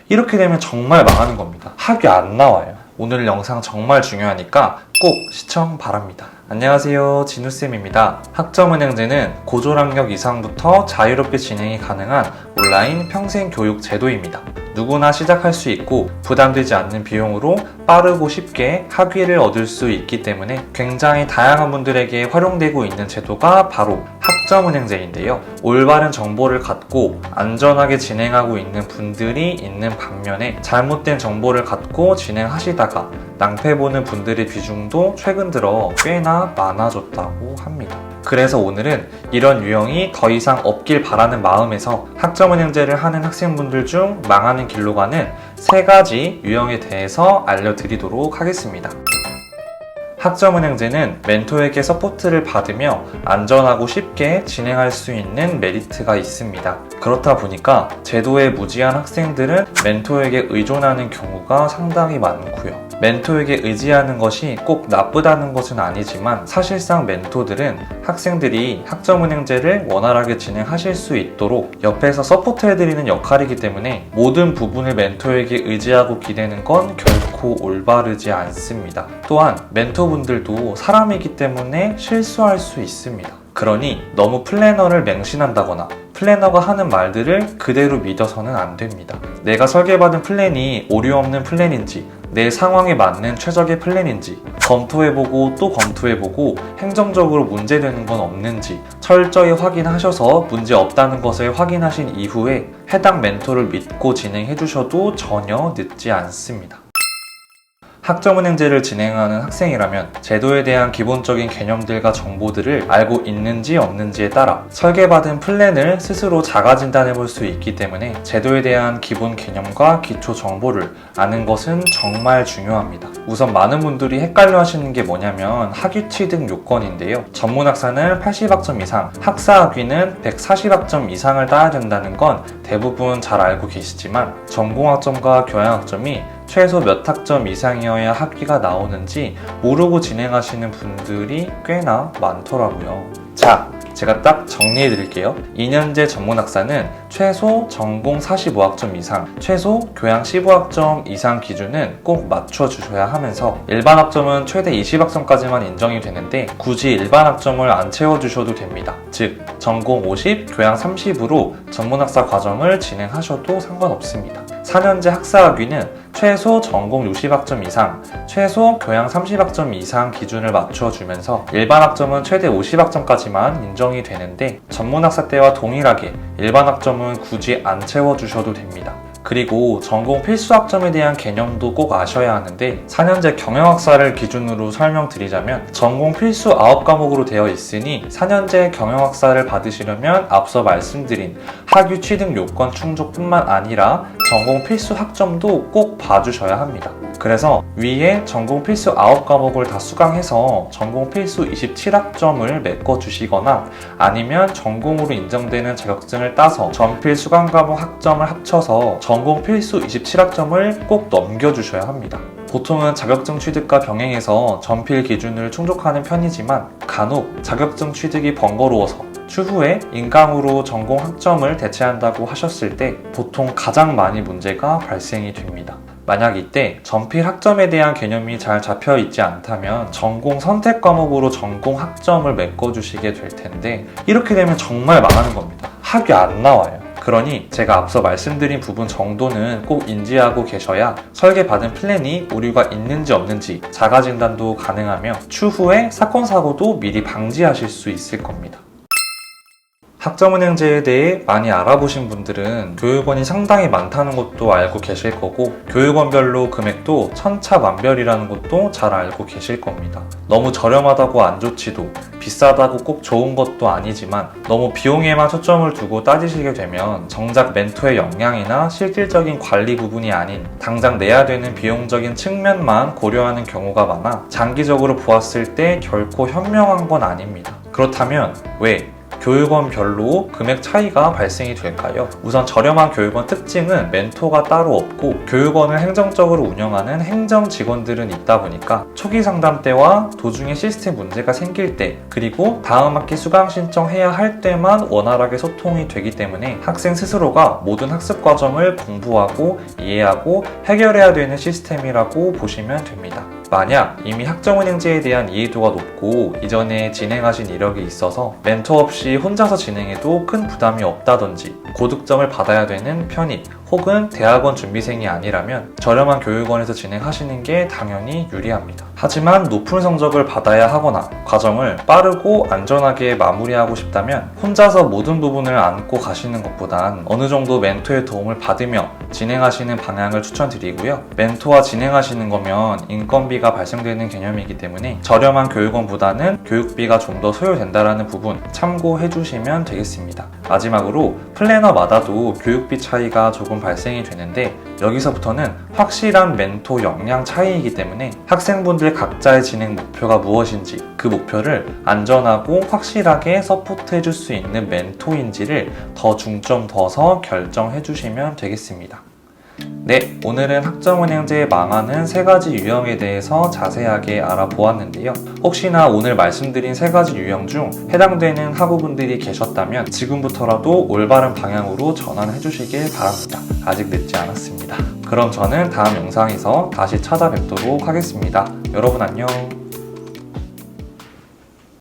이렇게 되면 정말 망하는 겁니다. 학위 안 나와요. 오늘 영상 정말 중요하니까 꼭 시청 바랍니다. 안녕하세요, 진우쌤입니다. 학점은행제는 고졸학력 이상부터 자유롭게 진행이 가능한 온라인 평생교육 제도입니다. 누구나 시작할 수 있고 부담되지 않는 비용으로 빠르고 쉽게 학위를 얻을 수 있기 때문에 굉장히 다양한 분들에게 활용되고 있는 제도가 바로 학점은행제인데요. 올바른 정보를 갖고 안전하게 진행하고 있는 분들이 있는 반면에 잘못된 정보를 갖고 진행하시다가 낭패보는 분들의 비중도 최근 들어 꽤나 많아졌다고 합니다. 그래서 오늘은 이런 유형이 더 이상 없길 바라는 마음에서 학점은행제를 하는 학생분들 중 망하는 길로 가는 3가지 유형에 대해서 알려드리도록 하겠습니다. 학점은행제는 멘토에게 서포트를 받으며 안전하고 쉽게 진행할 수 있는 메리트가 있습니다. 그렇다 보니까 제도에 무지한 학생들은 멘토에게 의존하는 경우가 상당히 많고요. 멘토에게 의지하는 것이 꼭 나쁘다는 것은 아니지만 사실상 멘토들은 학생들이 학점은행제를 원활하게 진행하실 수 있도록 옆에서 서포트해드리는 역할이기 때문에 모든 부분을 멘토에게 의지하고 기대는 건 결코 올바르지 않습니다. 또한 멘토분들도 사람이기 때문에 실수할 수 있습니다. 그러니 너무 플래너를 맹신한다거나 플래너가 하는 말들을 그대로 믿어서는 안 됩니다. 내가 설계받은 플랜이 오류 없는 플랜인지 내 상황에 맞는 최적의 플랜인지 검토해보고 또 검토해보고 행정적으로 문제되는 건 없는지 철저히 확인하셔서 문제 없다는 것을 확인하신 이후에 해당 멘토를 믿고 진행해주셔도 전혀 늦지 않습니다. 학점은행제를 진행하는 학생이라면 제도에 대한 기본적인 개념들과 정보들을 알고 있는지 없는지에 따라 설계받은 플랜을 스스로 자가 진단해 볼 수 있기 때문에 제도에 대한 기본 개념과 기초 정보를 아는 것은 정말 중요합니다. 우선 많은 분들이 헷갈려 하시는 게 뭐냐면 학위 취득 요건인데요. 전문학사는 80학점 이상, 학사학위는 140학점 이상을 따야 된다는 건 대부분 잘 알고 계시지만 전공학점과 교양학점이 최소 몇 학점 이상이어야 학위가 나오는지 모르고 진행하시는 분들이 꽤나 많더라고요. 자, 제가 딱 정리해 드릴게요. 2년제 전문학사는 최소 전공 45학점 이상, 최소 교양 15학점 이상 기준은 꼭 맞춰주셔야 하면서 일반 학점은 최대 20학점까지만 인정이 되는데 굳이 일반 학점을 안 채워주셔도 됩니다. 즉, 전공 50, 교양 30으로 전문학사 과정을 진행하셔도 상관없습니다. 4년제 학사학위는 최소 전공 60학점 이상, 최소 교양 30학점 이상 기준을 맞춰주면서 일반 학점은 최대 50학점까지만 인정이 되는데 전문학사 때와 동일하게 일반 학점은 굳이 안 채워주셔도 됩니다. 그리고 전공 필수 학점에 대한 개념도 꼭 아셔야 하는데 4년제 경영학사를 기준으로 설명드리자면 전공 필수 9과목으로 되어 있으니 4년제 경영학사를 받으시려면 앞서 말씀드린 학위 취득 요건 충족뿐만 아니라 전공 필수 학점도 꼭 봐주셔야 합니다. 그래서 위에 전공 필수 9과목을 다 수강해서 전공 필수 27학점을 메꿔주시거나 아니면 전공으로 인정되는 자격증을 따서 전필 수강 과목 학점을 합쳐서 전공 필수 27학점을 꼭 넘겨주셔야 합니다. 보통은 자격증 취득과 병행해서 전필 기준을 충족하는 편이지만 간혹 자격증 취득이 번거로워서 추후에 인강으로 전공 학점을 대체한다고 하셨을 때 보통 가장 많이 문제가 발생이 됩니다. 만약 이때 전필 학점에 대한 개념이 잘 잡혀 있지 않다면 전공 선택 과목으로 전공 학점을 메꿔주시게 될 텐데 이렇게 되면 정말 망하는 겁니다. 학위 안 나와요. 그러니 제가 앞서 말씀드린 부분 정도는 꼭 인지하고 계셔야 설계받은 플랜이 오류가 있는지 없는지 자가 진단도 가능하며 추후에 사건 사고도 미리 방지하실 수 있을 겁니다. 학점은행제에 대해 많이 알아보신 분들은 교육원이 상당히 많다는 것도 알고 계실 거고 교육원별로 금액도 천차만별이라는 것도 잘 알고 계실 겁니다. 너무 저렴하다고 안 좋지도 비싸다고 꼭 좋은 것도 아니지만 너무 비용에만 초점을 두고 따지시게 되면 정작 멘토의 역량이나 실질적인 관리 부분이 아닌 당장 내야 되는 비용적인 측면만 고려하는 경우가 많아 장기적으로 보았을 때 결코 현명한 건 아닙니다. 그렇다면 왜 교육원별로 금액 차이가 발생이 될까요? 우선 저렴한 교육원 특징은 멘토가 따로 없고 교육원을 행정적으로 운영하는 행정 직원들은 있다 보니까 초기 상담 때와 도중에 시스템 문제가 생길 때 그리고 다음 학기 수강 신청해야 할 때만 원활하게 소통이 되기 때문에 학생 스스로가 모든 학습 과정을 공부하고 이해하고 해결해야 되는 시스템이라고 보시면 됩니다. 만약 이미 학점은행제에 대한 이해도가 높고 이전에 진행하신 이력이 있어서 멘토 없이 혼자서 진행해도 큰 부담이 없다든지 고득점을 받아야 되는 편입 혹은 대학원 준비생이 아니라면 저렴한 교육원에서 진행하시는 게 당연히 유리합니다. 하지만 높은 성적을 받아야 하거나 과정을 빠르고 안전하게 마무리하고 싶다면 혼자서 모든 부분을 안고 가시는 것보단 어느 정도 멘토의 도움을 받으며 진행하시는 방향을 추천드리고요. 멘토와 진행하시는 거면 인건비가 발생되는 개념이기 때문에 저렴한 교육원보다는 교육비가 좀 더 소요된다는 부분 참고해 주시면 되겠습니다. 마지막으로 플래너마다도 교육비 차이가 조금 발생이 되는데 여기서부터는 확실한 멘토 역량 차이이기 때문에 학생분들 각자의 진행 목표가 무엇인지 그 목표를 안전하고 확실하게 서포트해 줄 수 있는 멘토인지를 더 중점 둬서 결정해 주시면 되겠습니다. 네, 오늘은 학점은행제에 망하는 3가지 유형에 대해서 자세하게 알아보았는데요. 혹시나 오늘 말씀드린 3가지 유형 중 해당되는 학우분들이 계셨다면 지금부터라도 올바른 방향으로 전환해 주시길 바랍니다. 아직 늦지 않았습니다. 그럼 저는 다음 영상에서 다시 찾아뵙도록 하겠습니다. 여러분 안녕.